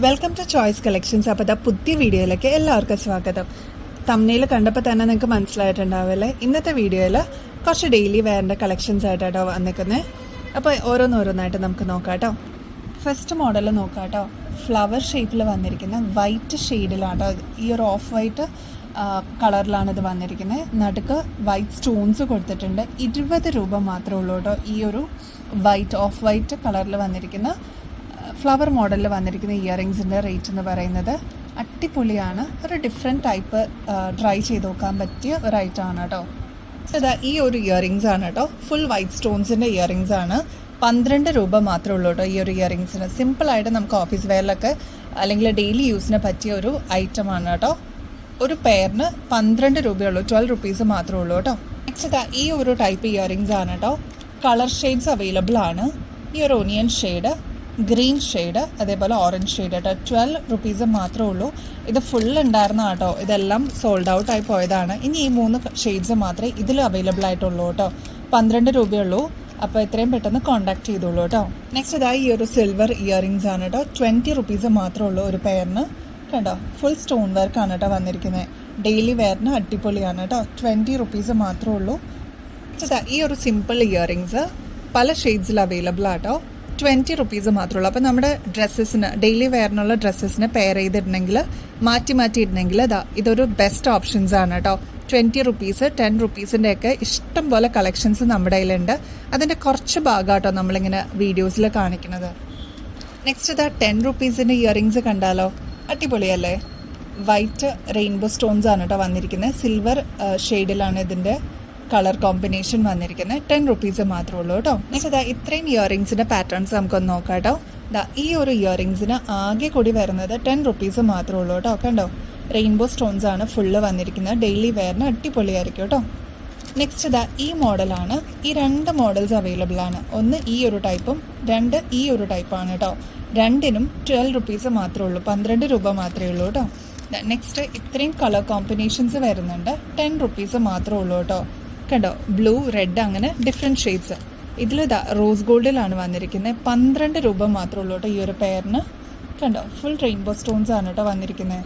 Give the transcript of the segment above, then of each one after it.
Welcome to choice collections. അപ്പോൾ പുതിയ വീഡിയോയിലേക്ക് എല്ലാവർക്കും സ്വാഗതം. തംബ്നെയിൽ കണ്ടപ്പോൾ തന്നെ നിങ്ങൾക്ക് മനസ്സിലായിട്ടുണ്ടാവില്ലേ, ഇന്നത്തെ വീഡിയോയിൽ കുറച്ച് ഡെയിലി വെയറിൻ്റെ കളക്ഷൻസ് ആയിട്ടാട്ടോ വന്നിരിക്കുന്നത്. അപ്പോൾ ഓരോന്നോരോന്നായിട്ട് നമുക്ക് നോക്കാം കേട്ടോ. ഫസ്റ്റ് മോഡൽ നോക്കാം കേട്ടോ. ഫ്ലവർ ഷേപ്പിൽ വന്നിരിക്കുന്ന വൈറ്റ് ഷെയ്ഡിലാട്ടോ, ഈ ഒരു ഓഫ് വൈറ്റ് കളറിലാണ് ഇത് വന്നിരിക്കുന്നത്. നടുക്ക് വൈറ്റ് സ്റ്റോൺസ് കൊടുത്തിട്ടുണ്ട്. 20 രൂപ മാത്രമേ ഉള്ളൂ കേട്ടോ. ഈ ഒരു ഓഫ് വൈറ്റ് കളറിൽ വന്നിരിക്കുന്ന ഫ്ലവർ മോഡലിൽ വന്നിരിക്കുന്ന ഇയറിങ്സിൻ്റെ റേറ്റ് എന്ന് പറയുന്നത് അടിപൊളിയാണ്. ഒരു ഡിഫറെൻറ്റ് ടൈപ്പ് ട്രൈ ചെയ്ത് നോക്കാൻ പറ്റിയ ഒരു ഐറ്റമാണ് കേട്ടോ. ഇതാ ഈ ഒരു ഇയറിങ്സ് ആണ് കേട്ടോ. ഫുൾ വൈറ്റ് സ്റ്റോൺസിൻ്റെ ഇയറിങ്സ് ആണ്. 12 രൂപ മാത്രമേ ഉള്ളൂ കേട്ടോ ഈ ഒരു ഇയറിങ്സിന്. സിമ്പിളായിട്ട് നമുക്ക് ഓഫീസ് വെയറിലൊക്കെ അല്ലെങ്കിൽ ഡെയിലി യൂസിന് പറ്റിയ ഒരു ഐറ്റമാണ് കേട്ടോ. ഒരു പെയറിന് 12 രൂപയുള്ളൂ, 12 റുപ്പീസ് മാത്രമേ ഉള്ളൂ കേട്ടോ. നെക്സ്റ്റ് ഇതാ ഈ ഒരു ടൈപ്പ് ഇയറിങ്സ് ആണ് കേട്ടോ. കളർ ഷെയ്ഡ്സ് അവൈലബിൾ ആണ്. ഈ ഒരു ഒനിയൻ ഷെയ്ഡ്, ഗ്രീൻ ഷെയ്ഡ്, അതേപോലെ ഓറഞ്ച് ഷെയ്ഡ് കേട്ടോ. 12 റുപ്പീസ് മാത്രമേ ഉള്ളൂ. ഇത് ഫുൾ ഉണ്ടായിരുന്ന കേട്ടോ. ഇതെല്ലാം സോൾഡ് ഔട്ട് ആയി പോയതാണ്. ഇനി ഈ 3 ഷെയ്ഡ്സ് മാത്രമേ ഇതിൽ അവൈലബിൾ ആയിട്ടുള്ളൂ കേട്ടോ. 12 രൂപയുള്ളൂ. അപ്പോൾ എത്രയും പെട്ടെന്ന് കോൺടാക്ട് ചെയ്തോളൂ കേട്ടോ. നെക്സ്റ്റ് ഇതായി ഈ ഒരു സിൽവർ ഇയറിങ്സ് ആണ് കേട്ടോ. 20 റുപ്പീസ് മാത്രമേ ഉള്ളൂ ഒരു പെയറിന് കേട്ടോ. ഫുൾ സ്റ്റോൺ വർക്കാണ് കേട്ടോ വന്നിരിക്കുന്നത്. ഡെയിലി വെയറിന് അടിപൊളിയാണ് കേട്ടോ. 20 റുപ്പീസ് മാത്രമേ ഉള്ളൂ. ഈ ഒരു സിമ്പിൾ ഇയറിങ്സ് പല ഷെയ്ഡ്സിൽ അവൈലബിൾ ആട്ടോ. 20 റുപ്പീസ് മാത്രമേ ഉള്ളൂ. അപ്പോൾ നമ്മുടെ ഡ്രസ്സസിന്, ഡെയിലി വെയറിനുള്ള ഡ്രസ്സസിന് പെയർ ചെയ്തിട്ടുണ്ടെങ്കിൽ, മാറ്റി ഇടണമെങ്കിൽ ഇതൊരു ബെസ്റ്റ് ഓപ്ഷൻസ് ആണ് കേട്ടോ. 20 റുപ്പീസ്, 10 റുപ്പീസിൻ്റെ ഒക്കെ ഇഷ്ടം പോലെ കളക്ഷൻസ് നമ്മുടെ കയ്യിലുണ്ട്. അതിൻ്റെ കുറച്ച് ഭാഗമാട്ടോ നമ്മളിങ്ങനെ വീഡിയോസിൽ കാണിക്കുന്നത്. നെക്സ്റ്റ് 10 റുപ്പീസിൻ്റെ ഇയറിങ്സ് കണ്ടാലോ, അടിപൊളിയല്ലേ? വൈറ്റ് റെയിൻബോ സ്റ്റോൺസ് ആണ് കേട്ടോ വന്നിരിക്കുന്നത്. സിൽവർ ഷെയ്ഡിലാണ് ഇതിൻ്റെ കളർ കോമ്പിനേഷൻ വന്നിരിക്കുന്നത്. 10 റുപ്പീസ് മാത്രമേ ഉള്ളൂ കേട്ടോ. നെക്സ്റ്റ് ഇത്രയും ഇയറിങ്സിൻ്റെ പാറ്റേൺസ് നമുക്കൊന്ന് നോക്കാം കേട്ടോ. ഈ ഒരു ഇയറിങ്സിന് ആകെ കൂടി വരുന്നത് 10 റുപ്പീസ് മാത്രമേ ഉള്ളൂ കേട്ടോ. കണ്ടോ, റെയിൻബോ സ്റ്റോൺസ് ആണ് ഫുള്ള് വന്നിരിക്കുന്നത്. ഡെയിലി വെയറിന് അടിപൊളിയായിരിക്കും കേട്ടോ. നെക്സ്റ്റ് ഈ മോഡലാണ്. ഈ 2 മോഡൽസ് അവൈലബിൾ ആണ്. ഒന്ന് ഈ ഒരു ടൈപ്പും 2 ഈ ഒരു ടൈപ്പാണ് കേട്ടോ. രണ്ടിനും 12 റുപ്പീസ് മാത്രമേ ഉള്ളൂ. 12 രൂപ മാത്രമേ ഉള്ളൂ കേട്ടോ. നെക്സ്റ്റ് ഇത്രയും കളർ കോമ്പിനേഷൻസ് വരുന്നുണ്ട്. 10 റുപ്പീസ് മാത്രമേ ഉള്ളൂ കേട്ടോ. കണ്ടോ, ബ്ലൂ, റെഡ്, അങ്ങനെ ഡിഫറെൻറ്റ് ഷെയ്ഡ്സ്. ഇതിൽ റോസ് ഗോൾഡിലാണ് വന്നിരിക്കുന്നത്. 12 രൂപ മാത്രമേ ഉള്ളൂ കേട്ടോ ഈ ഒരു പെയറിന്. കണ്ടോ, ഫുൾ റെയിൻബോ സ്റ്റോൺസ് ആണ് കേട്ടോ വന്നിരിക്കുന്നത്.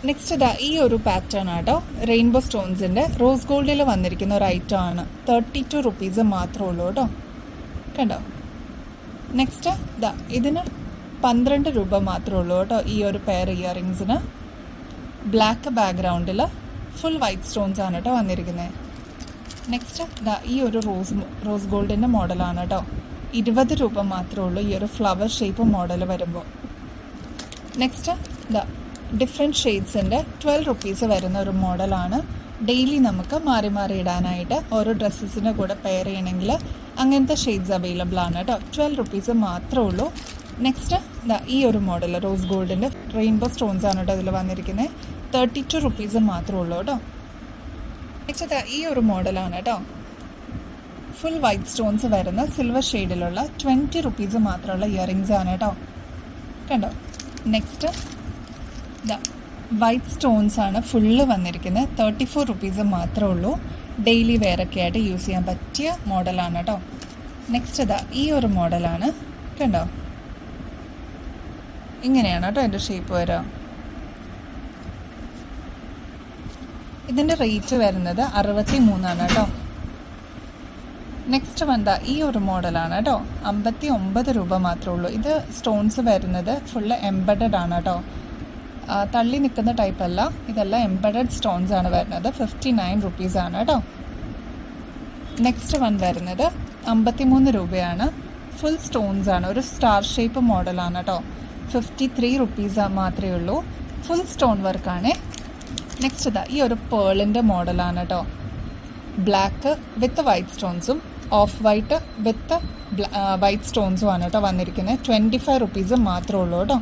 നെക്സ്റ്റ് ഈ ഒരു പാറ്റേൺ ആട്ടോ. റെയിൻബോ സ്റ്റോൺസിൻ്റെ റോസ് ഗോൾഡിൽ വന്നിരിക്കുന്ന ഒരു ഐറ്റം ആണ്. 32 റുപ്പീസ് മാത്രമേ ഉള്ളൂ കേട്ടോ. കണ്ടോ, നെക്സ്റ്റ് ഇതിന് 12 രൂപ മാത്രമേ ഉള്ളൂ കേട്ടോ ഈ ഒരു പെയർ ഇയറിങ്സിന്. ബ്ലാക്ക് ബാക്ക്ഗ്രൗണ്ടിൽ ഫുൾ വൈറ്റ് സ്റ്റോൺസ് ആണ് കേട്ടോ വന്നിരിക്കുന്നത്. നെക്സ്റ്റ് ഈ ഒരു റോസ് ഗോൾഡിൻ്റെ മോഡലാണ് കേട്ടോ. 20 രൂപ മാത്രമേ ഉള്ളൂ ഈ ഒരു ഫ്ലവർ ഷേപ്പ് മോഡൽ വരുമ്പോൾ. നെക്സ്റ്റ് ഡിഫറെൻറ്റ് ഷെയ്ഡ്സിൻ്റെ 12 റുപ്പീസ് വരുന്ന ഒരു മോഡലാണ്. ഡെയിലി നമുക്ക് മാറി ഇടാനായിട്ട് ഓരോ ഡ്രസ്സസിൻ്റെ കൂടെ പെയർ ചെയ്യണമെങ്കിൽ അങ്ങനത്തെ ഷെയ്ഡ്സ് അവൈലബിൾ ആണ് കേട്ടോ. 12 റുപ്പീസ് മാത്രമേ ഉള്ളൂ. നെക്സ്റ്റ് ഈ ഒരു മോഡൽ റോസ് ഗോൾഡിൻ്റെ റെയിൻബോ സ്റ്റോൺസ് ആണ് കേട്ടോ ഇതിൽ വന്നിരിക്കുന്നത്. 32 റുപ്പീസ് മാത്രമേ ഉള്ളൂ കേട്ടോ. നെക്സ്റ്റ് ഈ ഒരു മോഡലാണ് കേട്ടോ. ഫുൾ വൈറ്റ് സ്റ്റോൺസ് വരുന്ന സിൽവർ ഷെയ്ഡിലുള്ള 20 റുപ്പീസ് മാത്രമുള്ള ഇയറിങ്സ് ആണ് കേട്ടോ. കണ്ടോ, നെക്സ്റ്റ് വൈറ്റ് സ്റ്റോൺസ് ആണ് ഫുള്ള് വന്നിരിക്കുന്നത്. 34 റുപ്പീസ് മാത്രമേ ഉള്ളൂ. ഡെയിലി വെയറൊക്കെ ആയിട്ട് യൂസ് ചെയ്യാൻ പറ്റിയ മോഡലാണ് കേട്ടോ. നെക്സ്റ്റ് ഈ ഒരു മോഡലാണ്. കണ്ടോ, ഇങ്ങനെയാണ് കേട്ടോ എൻ്റെ ഷേപ്പ് വരിക. ഇതിൻ്റെ റേറ്റ് വരുന്നത് 63 കേട്ടോ. നെക്സ്റ്റ് ഈ ഒരു മോഡലാണ് കേട്ടോ. 59 രൂപ മാത്രമേ ഉള്ളൂ. ഇത് സ്റ്റോൺസ് വരുന്നത് ഫുള്ള് എംബഡഡ് ആണ് കേട്ടോ. തള്ളി നിൽക്കുന്ന ടൈപ്പല്ല, ഇതെല്ലാം എംബഡഡ് സ്റ്റോൺസ് ആണ് വരുന്നത്. 59 റുപ്പീസാണ് കേട്ടോ. നെക്സ്റ്റ് വരുന്നത് 53 രൂപയാണ്. ഫുൾ സ്റ്റോൺസ് ആണ്, ഒരു സ്റ്റാർ ഷേപ്പ് മോഡലാണ് കേട്ടോ. 53 റുപ്പീസ് മാത്രമേ ഉള്ളൂ. ഫുൾ സ്റ്റോൺ വർക്കാണ്. നെക്സ്റ്റ് ഈ ഒരു പേളിൻ്റെ മോഡലാണ് കേട്ടോ. ബ്ലാക്ക് വിത്ത് വൈറ്റ് സ്റ്റോൺസും ഓഫ് വൈറ്റ് വിത്ത് വൈറ്റ് സ്റ്റോൺസും ആണ് കേട്ടോ വന്നിരിക്കുന്നത്. 25 റുപ്പീസ് മാത്രമേ ഉള്ളൂ കേട്ടോ.